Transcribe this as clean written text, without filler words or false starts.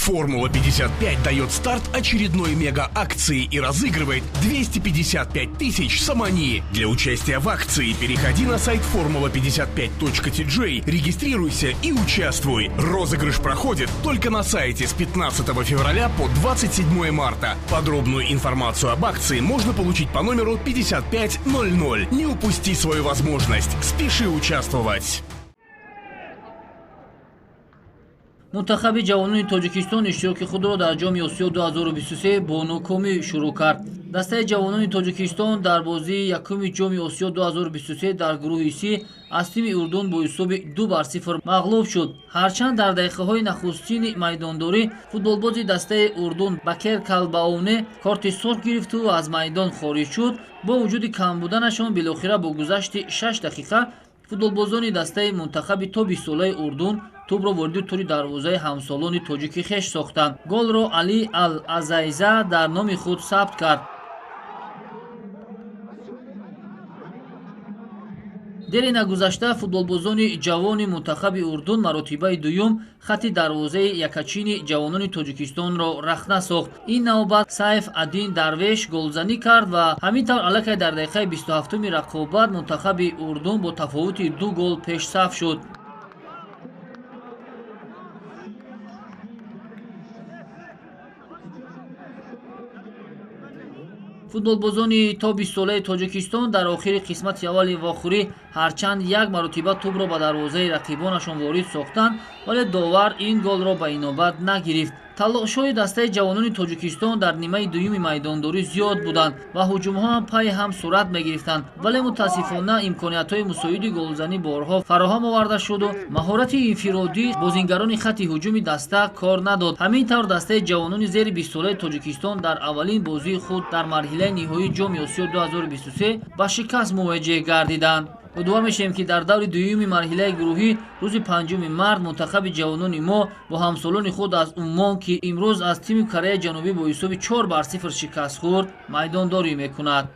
Формула-55 дает старт очередной мега-акции и разыгрывает 255 тысяч самани. Для участия в акции переходи на сайт formula55.tj, регистрируйся и участвуй. Розыгрыш проходит только на сайте с 15 февраля по 27 марта. Подробную информацию об акции можно получить по номеру 5500. Не упусти свою возможность. Спеши участвовать. منتخب جوانان تاجیکستان اشتراک خود را در جام آسیا 2023 با ناکامی شروع کرد. دسته جوانان تاجیکستان در بازی یکم جام آسیا 2023 در گروه سی از تیم اردن با حساب 2-0 مغلوب شد. هرچند در دقیقه‌های نخستین میدانداری فوتبالباز دسته اردن بکر کلباونه کارت سرخ گرفت و از میدان خارج شد. با وجود کم بودنشان بالاخره با گذشت 6 دقیقه فوتبالبازان دسته منتخب تا 20 ساله اردن توپ را وارد توری دروازه همسالان تاجیکی خویش ساختند. گل را علی العزیزه در نام خود ثبت کرد. در نگذشته فوتبالبازان جوان منتخب اردن مراتبه دوم خط دروازه یکچین جوانان تاجیکستان را رخنه ساخت. این نوبت سیف الدین درویش گلزنی کرد و همینطور الکی در دقیقه 27 رقابت منتخب اردن با تفاوت 2 گل پیش صف شد. футболбозони то 20 солаи тоҷикистон дар охири қисмати аввали вохӯрӣ ҳарчанд як маротиба тӯбро ба дарвозаи рақибонашон ворид сохтанд, вале довар ин голро ба инобат нагирифт. талошҳои дастаи ҷавонони тоҷикистон дар нимаи дуюми майдондорӣ зиёд буданд ва ҳуҷумҳо ҳам пай ҳам сурат мегирифтанд, вале мутаассифона имкониятҳои мусоиди голзанӣ борҳо фароҳам оварда шуду маҳорати инфиродӣ бозингарони хатти ҳуҷуми даста кор надод. ҳамин тавр дастаи ҷавонони зери 20 солаи тоҷикистон дар аввалин бозии худ дар марҳилаи ниҳоии ҷоми осиё 2023 ба шикаст мувоҷеҳ гардиданд. امیدوار میشیم که در دور دوم مرحله گروهی روز 5 مارس منتخب جوانان ما با همسالان خود از عمان که امروز از تیم کره جنوبی با حساب 4-0 شکست خورد میدانداری میکند.